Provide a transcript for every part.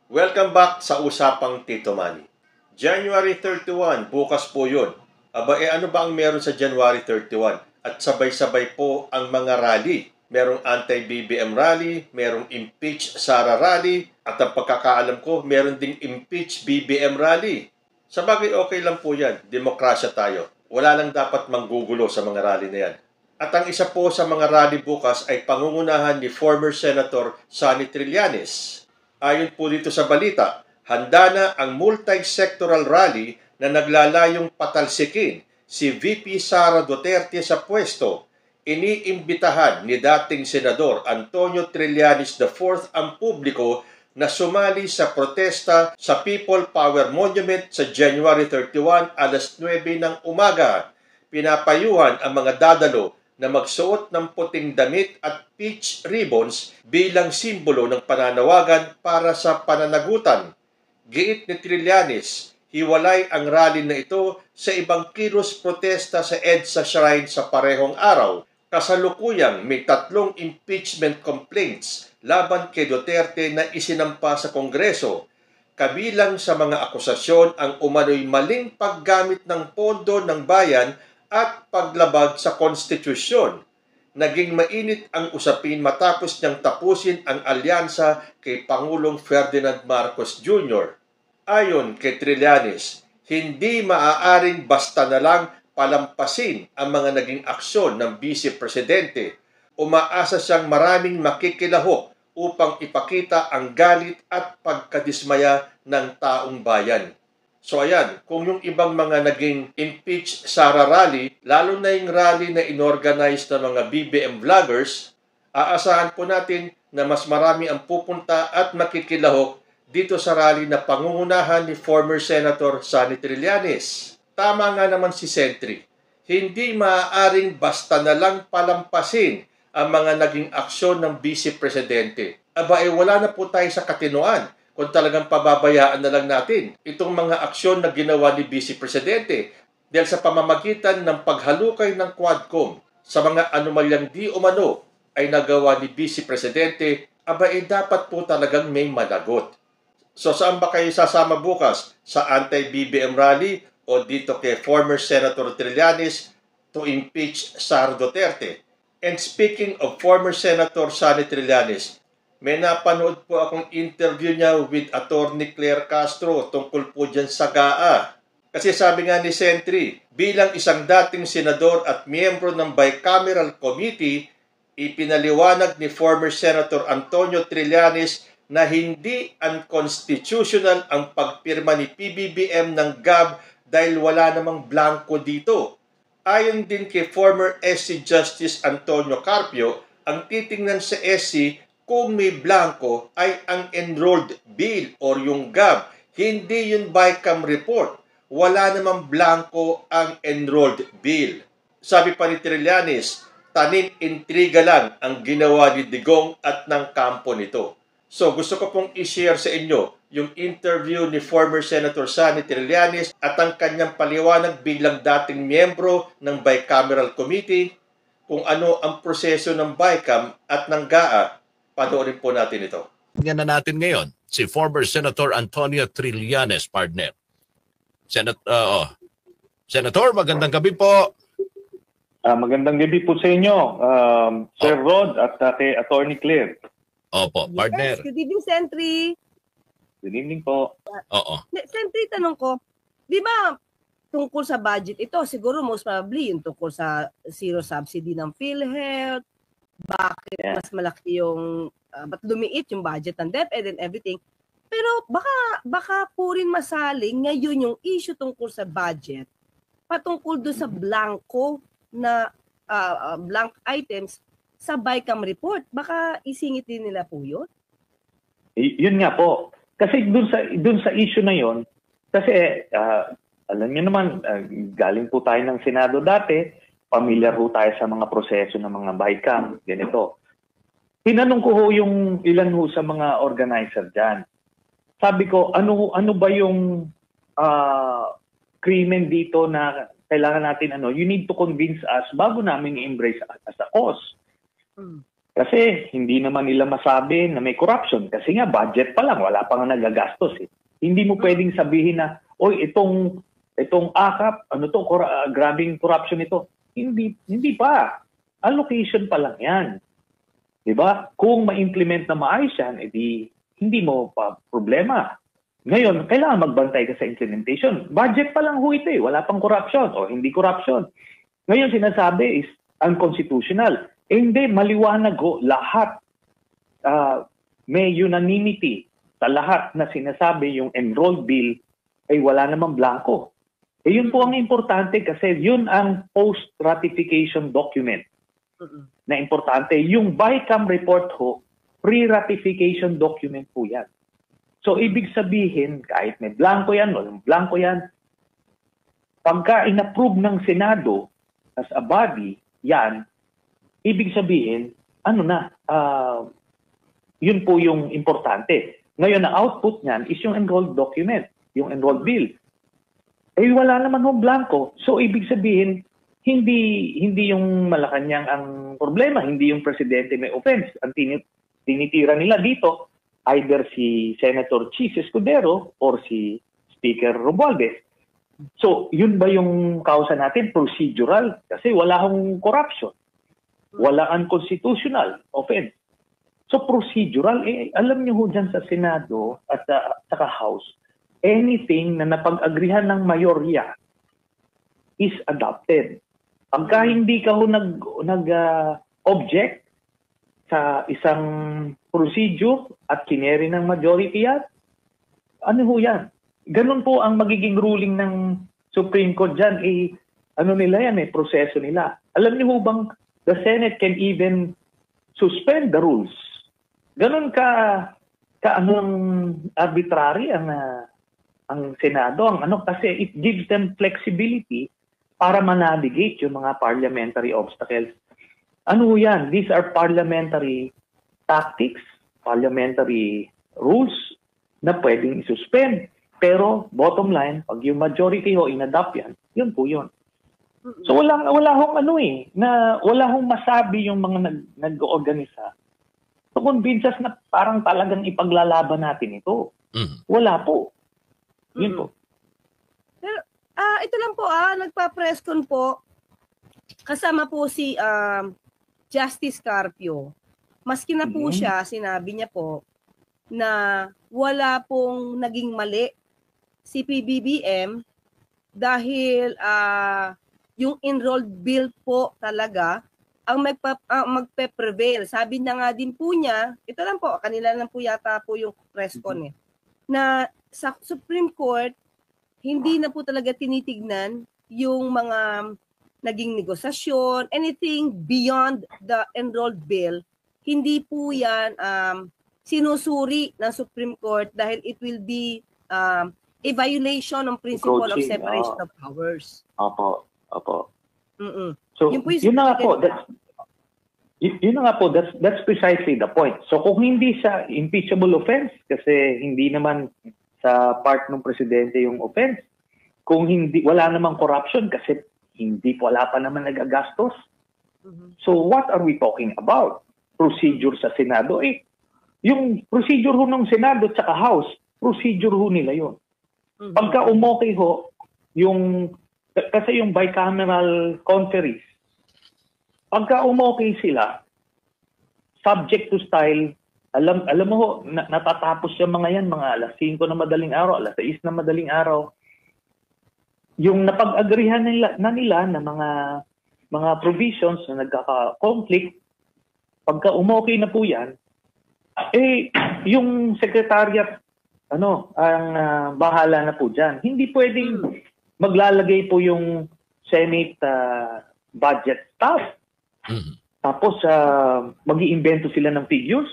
Welcome back sa Usapang Tito Manny. January 31, bukas po yun. Aba, ano ba ang meron sa January 31? At sabay-sabay po ang mga rally. Merong anti-BBM rally, merong impeach Sara rally, at ang pagkakaalam ko, meron ding impeach BBM rally. Sabagay okay lang po yan, demokrasya tayo. Wala lang dapat manggugulo sa mga rally na yan. At ang isa po sa mga rally bukas ay pangungunahan ni former Senator Sonny Trillanes. Ayon po dito sa balita, handa na ang multi-sectoral rally na naglalayong patalsikin si VP Sara Duterte sa pwesto. Iniimbitahan ni dating Senador Antonio Trillanes IV ang publiko na sumali sa protesta sa People Power Monument sa January 31 alas 9 ng umaga. Pinapayuhan ang mga dadalo na magsuot ng puting damit at peach ribbons bilang simbolo ng pananawagan para sa pananagutan. Giit ni Trillanes, hiwalay ang rally na ito sa ibang kilos protesta sa EDSA Shrine sa parehong araw. Kasalukuyang may 3 impeachment complaints laban kay Duterte na isinampa sa Kongreso. Kabilang sa mga akusasyon ang umano'y maling paggamit ng pondo ng bayan at paglabag sa konstitusyon. Naging mainit ang usapin matapos niyang tapusin ang alyansa kay Pangulong Ferdinand Marcos Jr. Ayon kay Trillanes, hindi maaaring basta na lang palampasin ang mga naging aksyon ng Vice Presidente. Umaasa siyang maraming makikilahok upang ipakita ang galit at pagkadismaya ng taong bayan. So ayan, kung yung ibang mga naging impeach Sara rally, lalo na yung rally na inorganize ng mga BBM vloggers, aasahan po natin na mas marami ang pupunta at makikilahok dito sa rally na pangungunahan ni former Senator Sonny Trillanes. Tama nga naman si Sentry, hindi maaaring basta na lang palampasin ang mga naging aksyon ng Vice Presidente. Aba, wala na po tayo sa katinoan kung talagang pababayaan na lang natin itong mga aksyon na ginawa ni Vice Presidente dahil sa pamamagitan ng paghalukay ng Quadcom sa mga anomalyang di umano ay nagawa ni Vice Presidente, aba dapat po talagang may managot. So saan ba kayo sasama bukas? Sa anti-BBM rally o dito kay former Senator Trillanes to impeach Sara Duterte? And speaking of former Senator Sonny Trillanes, may napanood po akong interview niya with Attorney Claire Castro tungkol po dyan sa GAA. Kasi sabi nga ni Sentry, bilang isang dating senador at miyembro ng Bicameral Committee, ipinaliwanag ni former Senator Antonio Trillanes na hindi unconstitutional ang pagpirma ni PBBM ng GAB dahil wala namang blanco dito. Ayon din kay former SC Justice Antonio Carpio, ang titingnan sa SC kung may blanco ay ang enrolled bill or yung GAB, hindi yung BICAM report. Wala namang blanco ang enrolled bill. Sabi pa ni Trillanes, tanim intriga lang ang ginawa ni Digong at ng kampo nito. So gusto ko pong i-share sa inyo yung interview ni former Senator Sonny Trillanes at ang kanyang paliwanag bilang dating miyembro ng Bicameral Committee kung ano ang proseso ng BICAM at ng GAA. Panoorin po natin ito. Tingnan na natin ngayon si former Senator Antonio Trillanes, partner. Senator, magandang gabi po. Magandang gabi po sa inyo, Sir Rod at kay Attorney Claire. Opo, partner. Yes, good evening, Sentry. Good evening po. Oo. Sentry, tanong ko, di ba tungkol sa budget ito, siguro most probably yung tungkol sa zero subsidy ng PhilHealth, bakit mas malaki yung, ba't lumiit yung budget ng DepEd and everything. Pero baka po rin masaling ngayon yung issue tungkol sa budget, patungkol doon sa blanco na blank items sa BICAM report. Baka isingit din nila po yun? Yun nga po. Kasi dun sa issue na yun, kasi alam niyo naman, galing po tayo ng Senado dati, familiar po tayo sa mga proseso ng mga BICAM, ganito. Tinanong ko ho yung ilan ho sa mga organizer dyan. Sabi ko, ano ba yung krimen dito na kailangan natin, you need to convince us bago namin i-embrace as a cause. Kasi hindi naman nila masabi na may corruption. Kasi nga, budget pa lang, wala pa nga nagagastos. Eh. Hindi mo pwedeng sabihin na, oy, itong AKAP, ano to, grabing corruption ito. Hindi pa. Allocation pa lang yan. Diba? Kung ma-implement na maayos yan, edi hindi mo pa problema. Ngayon, kailangan magbantay ka sa implementation. Budget pa lang ho ito eh. Wala pang corruption o hindi corruption. Ngayon, sinasabi is unconstitutional. Hindi, maliwanag ho, lahat. May unanimity sa lahat na sinasabi yung enrolled bill ay wala namang blanco. Yun po ang importante kasi yun ang post-ratification document na importante. Yung BICAM report ho, pre-ratification document po yan. So, ibig sabihin, kahit may blanco yan, walang blanco yan, pagka in-approve ng Senado as a body, yan, ibig sabihin, yun po yung importante. Ngayon, ang output niyan is yung enrolled document, yung enrolled bill. Eh, wala naman hong blanco. So, ibig sabihin, hindi yung Malacanang ang problema, hindi yung presidente may offense. Ang tinitira nila dito, either si Senator Chis Escudero or si Speaker Romualdez. So, yun ba yung kausa natin? Procedural. Kasi wala hong corruption. Wala unconstitutional offense. So, procedural. Alam niyo ho dyan sa Senado at sa House, anything na napag-agrihan ng mayorya is adopted. Pagka hindi ka ho nag-object sa isang procedure at kineri ng majority yan, ano ho yan? Ganun po ang magiging ruling ng Supreme Court dyan. Nila yan, proseso nila. Alam niyo ho bang the Senate can even suspend the rules? Ganun arbitrary ang Senado, kasi it gives them flexibility para manavigate yung mga parliamentary obstacles. Ano yan? These are parliamentary tactics, parliamentary rules na pwedeng isuspend. Pero bottom line, pag yung majority ho in-adopt yan, yun po yun. So wala hong wala hong masabi yung mga nag-organisa to convince us na parang talagang ipaglalaban natin ito. Wala po. Yun po. Pero, ito lang po, nagpa-presscon po, kasama po si Justice Carpio. Maski na po siya, sinabi niya po, na wala pong naging mali si PBBM dahil yung enrolled bill po talaga ang magpe-prevail. Sabi na nga din po niya, ito lang po, kanila lang po yata po yung presscon na sa Supreme Court, hindi na po talaga tinitignan yung mga naging negosasyon, anything beyond the enrolled bill, hindi po yan sinusuri ng Supreme Court dahil it will be a violation ng principle of separation of powers. Opo. So, yun na nga po, that's precisely the point. So, kung hindi siya impeachable offense, kasi hindi naman sa part ng presidente yung offense, kung wala namang corruption, kasi wala pa naman nagagastos. So, what are we talking about? Procedure sa Senado? Yung procedure ho ng Senado at saka House, procedure ho nila yun. Pagka umokay ho, kasi yung bicameral conferees, pagka umokay sila, subject to style, alam mo ho, natatapos yung mga yan, mga alas 5 na madaling araw, alas 6 na madaling araw. Yung napag-agrihan nila na mga provisions na nagkaka-conflict, pagka umokay na po yan, yung secretariat, ang bahala na po dyan. Hindi pwedeng maglalagay po yung Senate budget staff. Tapos mag-iimbento sila ng figures.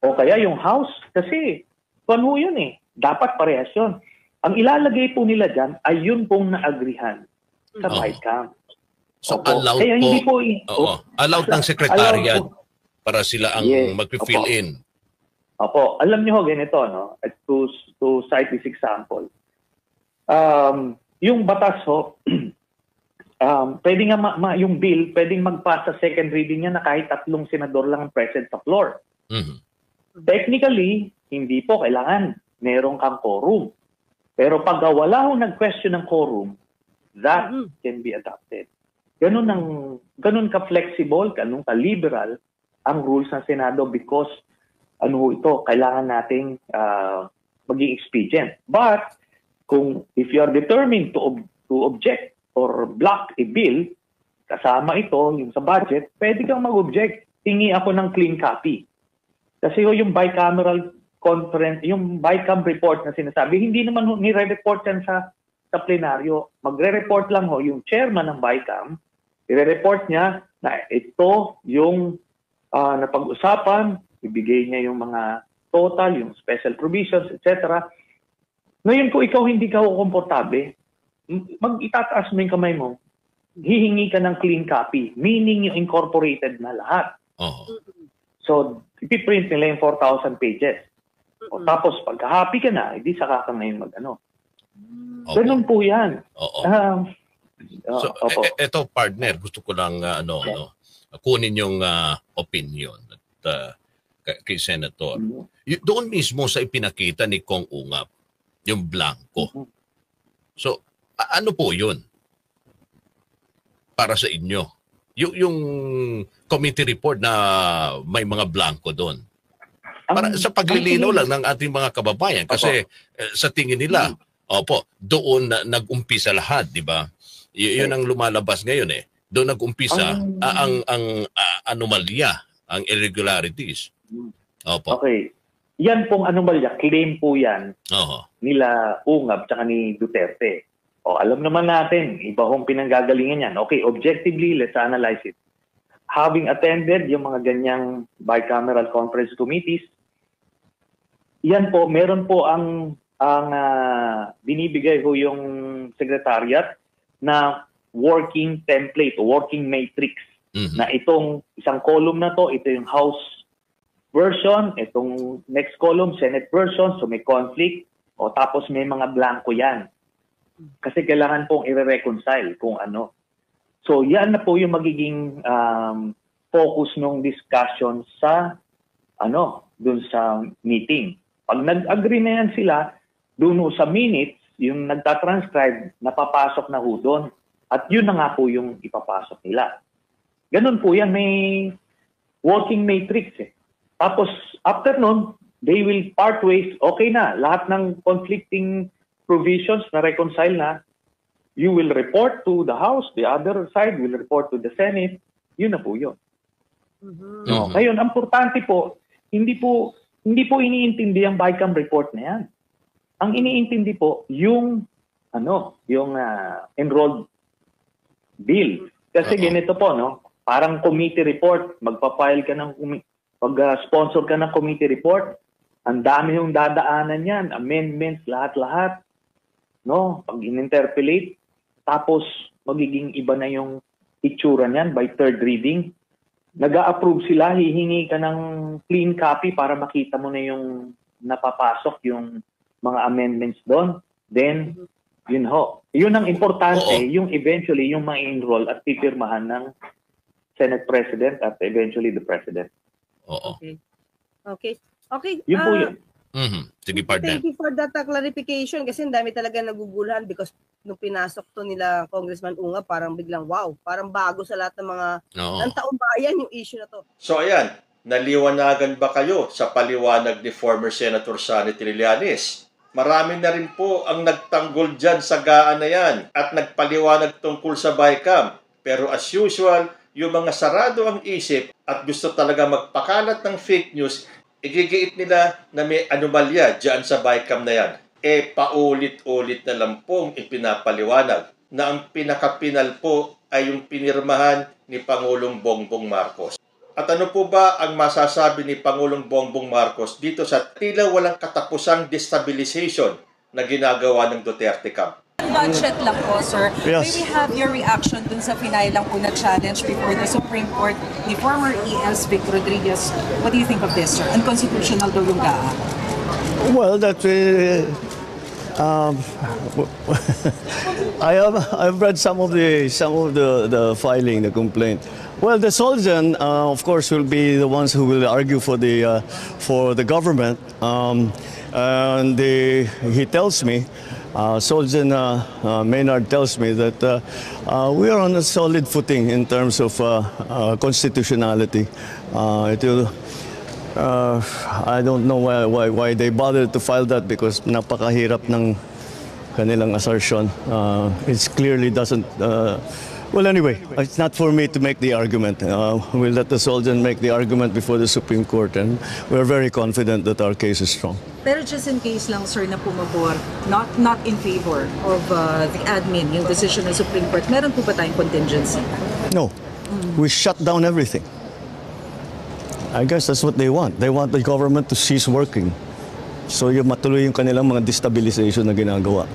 O kaya yung House. Kasi, paano yun dapat parehas yun. Ang ilalagay po nila dyan ay yun pong naagrihan sa BICAM. So, allowed kaya po, hindi po allowed ng secretariat para sila ang mag-fill in. Opo. Alam niyo ho, ganito, no? To cite this example. Yung batas ho, pwede nga yung bill, pwedeng mag-pass sa second reading niya na kahit 3 senador lang ang present sa floor. Mhm. Technically, hindi po kailangan meron kang quorum. Pero pag wala ho nag-question ng quorum, that can be adopted. Ganun ka-flexible, ganun ka-liberal ang rules ng Senado because ito, kailangan nating maging expedient. But if you are determined to object or block a bill, kasama ito, yung sa budget, pwede kang mag-object. Hingi ako ng clean copy. Kasi yung bicameral conference, yung BICAM report na sinasabi, hindi naman nire-report yan sa plenaryo. Magre-report lang yung chairman ng BICAM, i-report niya na ito yung napag-usapan, ibigay niya yung mga total, yung special provisions, etc. Ngayon kung ikaw hindi ka komportable, itataas mo yung kamay mo, hihingi ka ng clean copy, meaning yung incorporated na lahat. So, ipiprint nila yung 4,000 pages. O, tapos, pagka-happy ka na, hindi saka ka ngayon mag-ano. Ganun po yan. So, eto partner, gusto ko lang kunin yung opinion at kay Senator. Doon mismo sa ipinakita ni Kong Ungap, yung blanco. So, ano po yun para sa inyo? Yung committee report na may mga blanco doon. Para sa paglilinaw lang ng ating mga kababayan kasi sa tingin nila, doon nag-umpisa lahat, di ba? Yun ang lumalabas ngayon eh. Doon nag-umpisa ang anomalya, ang irregularities. Okay. Yan pong anomalya, claim po yan nila Ungab tsaka ni Duterte. Alam naman natin, iba hong pinanggagalingan yan. Okay, objectively, let's analyze it. Having attended yung mga ganyang bicameral conference committees, yan po, meron po ang binibigay ho yung secretariat na working template o working matrix na itong isang column na to, ito yung House version, itong next column, Senate version, so may conflict, tapos may mga blanco yan. Kasi kailangan pong i-reconcile kung ano. So yan na po yung magiging focus ng discussion sa dun sa meeting. Pag nag-agree na yan sila, dun sa minutes, yung nagtatranscribe, napapasok na ho doon. At yun na nga po yung ipapasok nila. Ganun po yan, may working matrix eh. Tapos after nun, they will part ways, okay na, lahat ng conflicting provisions na reconcile na, you will report to the House, the other side will report to the Senate, yun na po yun. Ngayon, ang importante po, hindi po iniintindi ang BICAM report na yan. Ang iniintindi po, yung enrolled bill. Kasi ganito po, parang committee report, magpa-file ka ng pag-sponsor ka ng committee report, ang dami yung dadaanan yan, amendments, lahat-lahat. Pag in-interpolate, tapos magiging iba na yung itsura niyan by third reading. Nag-a-approve sila, hihingi ka ng clean copy para makita mo na yung napapasok yung mga amendments doon. Then, yun ang importante, yung eventually yung ma-enroll at pipirmahan ng Senate President at eventually the President. Okay. Yun po yun. Sige, partner. Thank you for that clarification kasi ang dami talaga naguguluhan because nung pinasok to nila Congressman Unga, parang biglang wow, parang bago sa lahat ng mga ng taong bayan yung issue na to. So ayan, naliwanagan ba kayo sa paliwanag ni former Senator Sonny Trillanes? Marami na rin po ang nagtanggol dyan sa gaan na yan at nagpaliwanag tungkol sa BICAM. Pero as usual, yung mga sarado ang isip at gusto talaga magpakalat ng fake news, igigiit nila na may anomalya dyan sa BICAM na yan. Paulit-ulit na lang pong ipinapaliwanag na ang pinakapinal po ay yung pinirmahan ni Pangulong Bongbong Marcos. At ano po ba ang masasabi ni Pangulong Bongbong Marcos dito sa tila walang katapusang destabilization na ginagawa ng Duterte Camp? Budget lang po, sir. Yes. May we have your reaction dun sa final lang po na challenge before the Supreme Court ni former ES Vic Rodriguez. What do you think of this, sir? Unconstitutional daw yung GAA. Well, that I've read some of the filing, the complaint. Well, the Solzhen, of course, will be the ones who will argue for the government. He tells me, Solzhen Maynard tells me that we are on a solid footing in terms of constitutionality. I don't know why they bothered to file that, because napakahirap ng kanilang assertion. It clearly doesn't... well, anyway, it's not for me to make the argument. We'll let the Solzhen make the argument before the Supreme Court, and we're very confident that our case is strong. Pero just in case lang, sir, na pumabor, not in favor of the admin, yung decision ng Supreme Court, meron po ba tayong contingency? No. We shut down everything. I guess that's what they want. They want the government to cease working. So yung matuloy yung kanilang mga destabilization na ginagawa.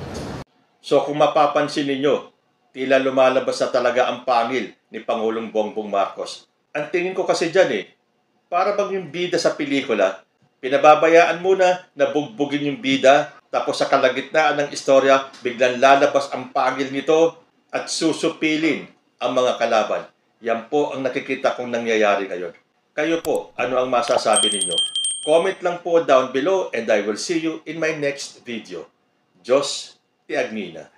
So kung mapapansin ninyo, tila lumalabas na talaga ang pangil ni Pangulong Bongbong Marcos. Ang tingin ko kasi dyan para bang yung bida sa pelikula, pinababayaan muna na bugbugin yung bida, tapos sa kalagitnaan ng istorya, biglang lalabas ang pangil nito at susupilin ang mga kalaban. Yan po ang nakikita kong nangyayari ngayon. Kayo po, ano ang masasabi ninyo? Comment lang po down below and I will see you in my next video. Diyos ti Agnina.